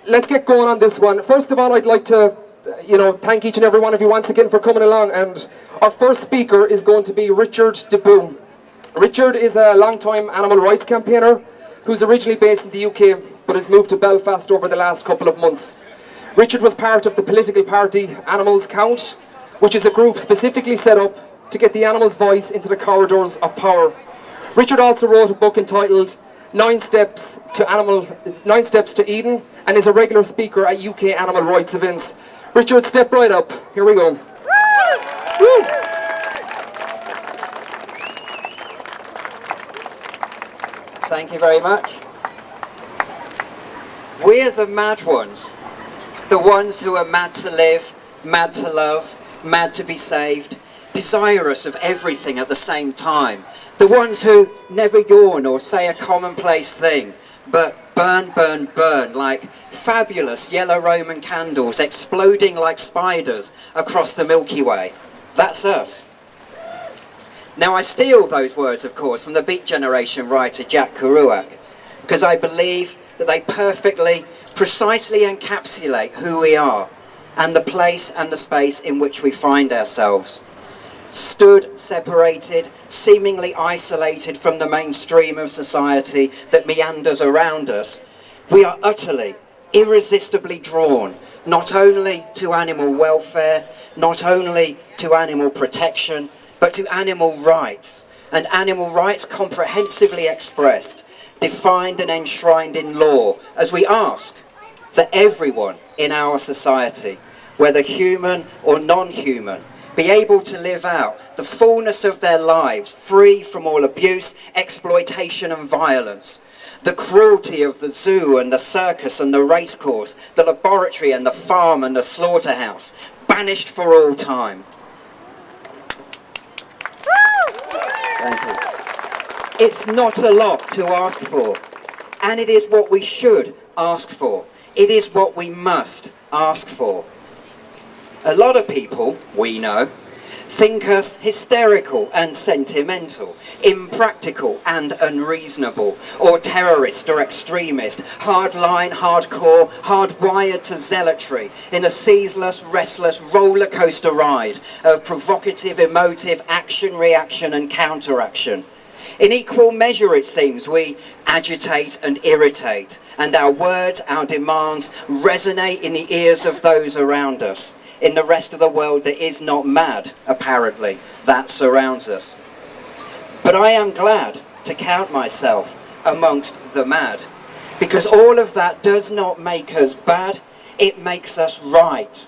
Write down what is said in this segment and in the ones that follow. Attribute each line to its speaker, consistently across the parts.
Speaker 1: let's get going on this one. First of all, I'd like to, thank each and every one of you once again for coming along. And our first speaker is going to be Richard Deboo. Richard is a long-time animal rights campaigner who's originally based in the UK but has moved to Belfast over the last couple of months. Richard was part of the political party Animals Count, which is a group specifically set up to get the animal's voice into the corridors of power. Richard also wrote a book entitled 9 Steps to Eden, and is a regular speaker at UK animal rights events. Richard, step right up. Here we go. Woo!
Speaker 2: Thank you very much. We're the mad ones. The ones who are mad to live, mad to love, mad to be saved, desirous of everything at the same time. The ones who never yawn or say a commonplace thing, but burn, burn, burn like fabulous yellow Roman candles exploding like spiders across the Milky Way. That's us. Now, I steal those words, of course, from the Beat Generation writer Jack Kerouac, because I believe that they perfectly, precisely encapsulate who we are and the place and the space in which we find ourselves. Stood separated, seemingly isolated from the mainstream of society that meanders around us, we are utterly, irresistibly drawn not only to animal welfare, not only to animal protection, but to animal rights, and animal rights comprehensively expressed, defined and enshrined in law, as we ask that everyone in our society, whether human or non-human, be able to live out the fullness of their lives free from all abuse, exploitation and violence. The cruelty of the zoo and the circus and the racecourse, the laboratory and the farm and the slaughterhouse, banished for all time. Thank you. It's not a lot to ask for, and it is what we should ask for. It is what we must ask for. A lot of people, we know, think us hysterical and sentimental, impractical and unreasonable, or terrorist or extremist, hardline, hardcore, hardwired to zealotry, in a ceaseless, restless roller coaster ride of provocative, emotive action, reaction and counteraction. In equal measure, it seems, we agitate and irritate, and our words, our demands resonate in the ears of those around us, in the rest of the world that is not mad, apparently, that surrounds us. But I am glad to count myself amongst the mad, because all of that does not make us bad, it makes us right.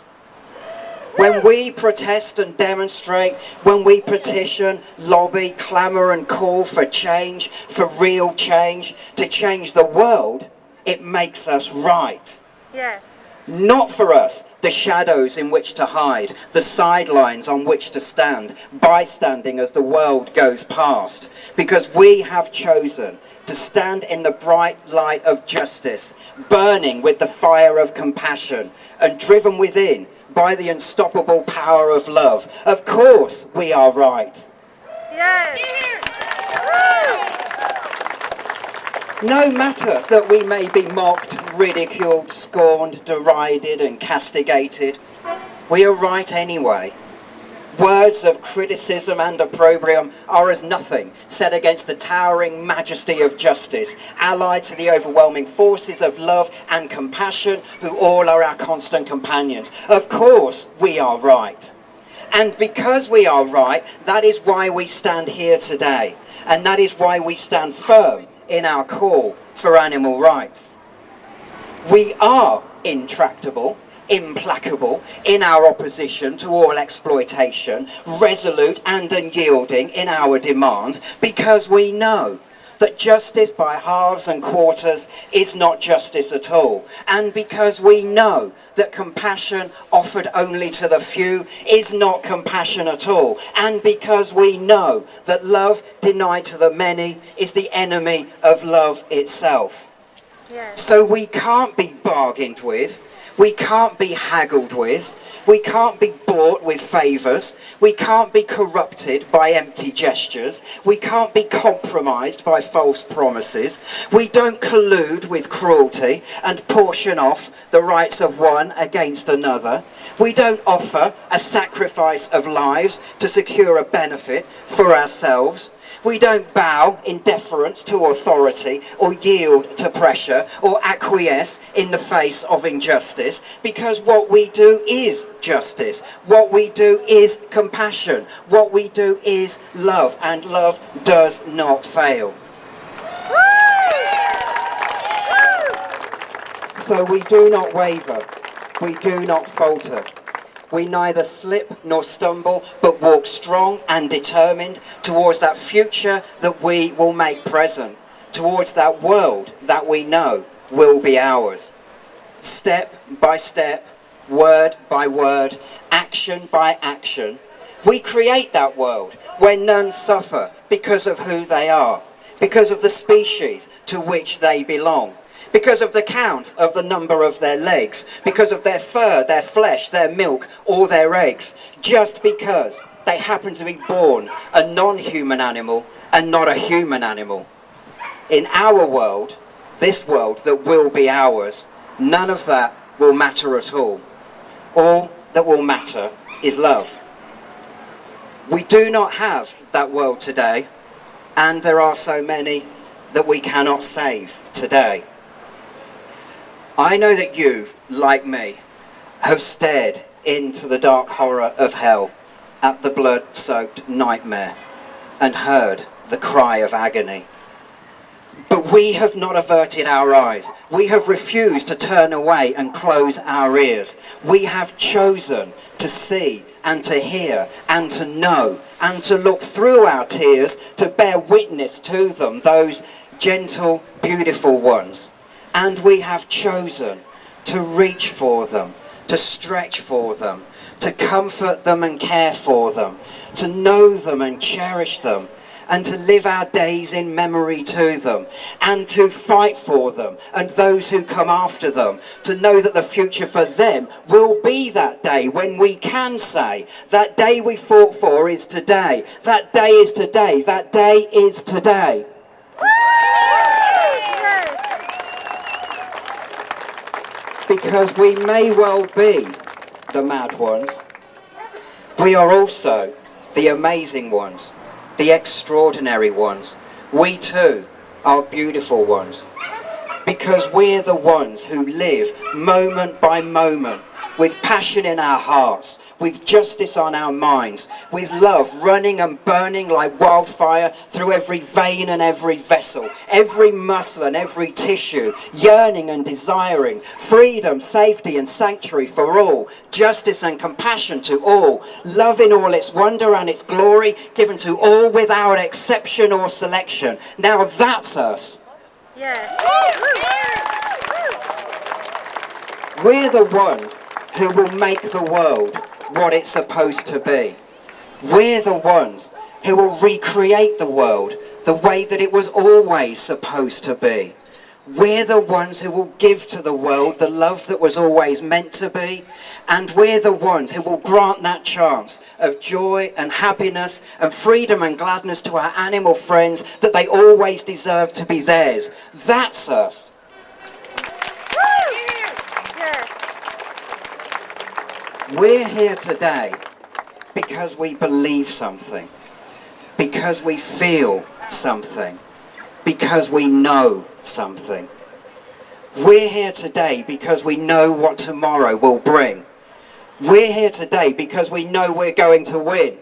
Speaker 2: When we protest and demonstrate, when we petition, lobby, clamour and call for change, for real change, to change the world, it makes us right.
Speaker 3: Yes.
Speaker 2: Not for us, the shadows in which to hide, the sidelines on which to stand, bystanding as the world goes past, because we have chosen to stand in the bright light of justice, burning with the fire of compassion, and driven within by the unstoppable power of love. Of course we are right.
Speaker 3: Yes.
Speaker 2: No matter that we may be mocked, ridiculed, scorned, derided and castigated, we are right anyway. Words of criticism and opprobrium are as nothing set against the towering majesty of justice, allied to the overwhelming forces of love and compassion, who all are our constant companions. Of course we are right. And because we are right, that is why we stand here today. And that is why we stand firm in our call for animal rights. We are intractable, implacable in our opposition to all exploitation, resolute and unyielding in our demands, because we know that justice by halves and quarters is not justice at all, and because we know that compassion offered only to the few is not compassion at all, and because we know that love denied to the many is the enemy of love itself. Yes. So we can't be bargained with, we can't be haggled with, We can't be bought with favours. We can't be corrupted by empty gestures. We can't be compromised by false promises. We don't collude with cruelty and portion off the rights of one against another. We don't offer a sacrifice of lives to secure a benefit for ourselves. We don't bow in deference to authority or yield to pressure or acquiesce in the face of injustice, because what we do is justice. What we do is compassion. What we do is love, and love does not fail. So we do not waver. We do not falter. We neither slip nor stumble, but walk strong and determined towards that future that we will make present, towards that world that we know will be ours. Step by step, word by word, action by action, we create that world where none suffer because of who they are, because of the species to which they belong, because of the count of the number of their legs, because of their fur, their flesh, their milk, or their eggs, just because they happen to be born a non-human animal and not a human animal. In our world, this world that will be ours, none of that will matter at all. All that will matter is love. We do not have that world today, and there are so many that we cannot save today. I know that you, like me, have stared into the dark horror of hell at the blood-soaked nightmare and heard the cry of agony. But we have not averted our eyes. We have refused to turn away and close our ears. We have chosen to see and to hear and to know and to look through our tears to bear witness to them, those gentle, beautiful ones. And we have chosen to reach for them, to stretch for them, to comfort them and care for them, to know them and cherish them, and to live our days in memory to them, and to fight for them and those who come after them, to know that the future for them will be that day when we can say, that day we fought for is today, that day is today, that day is today. Because we may well be the mad ones, we are also the amazing ones, the extraordinary ones. We too are beautiful ones. Because we're the ones who live moment by moment with passion in our hearts, with justice on our minds, with love running and burning like wildfire through every vein and every vessel, every muscle and every tissue, yearning and desiring freedom, safety and sanctuary for all, justice and compassion to all, love in all its wonder and its glory, given to all without exception or selection. Now that's us.
Speaker 3: Yeah.
Speaker 2: We're the ones who will make the world what it's supposed to be. We're the ones who will recreate the world the way that it was always supposed to be. We're the ones who will give to the world the love that was always meant to be. And we're the ones who will grant that chance of joy and happiness and freedom and gladness to our animal friends that they always deserve to be theirs. That's us. We're here today because we believe something, because we feel something, because we know something. We're here today because we know what tomorrow will bring. We're here today because we know we're going to win.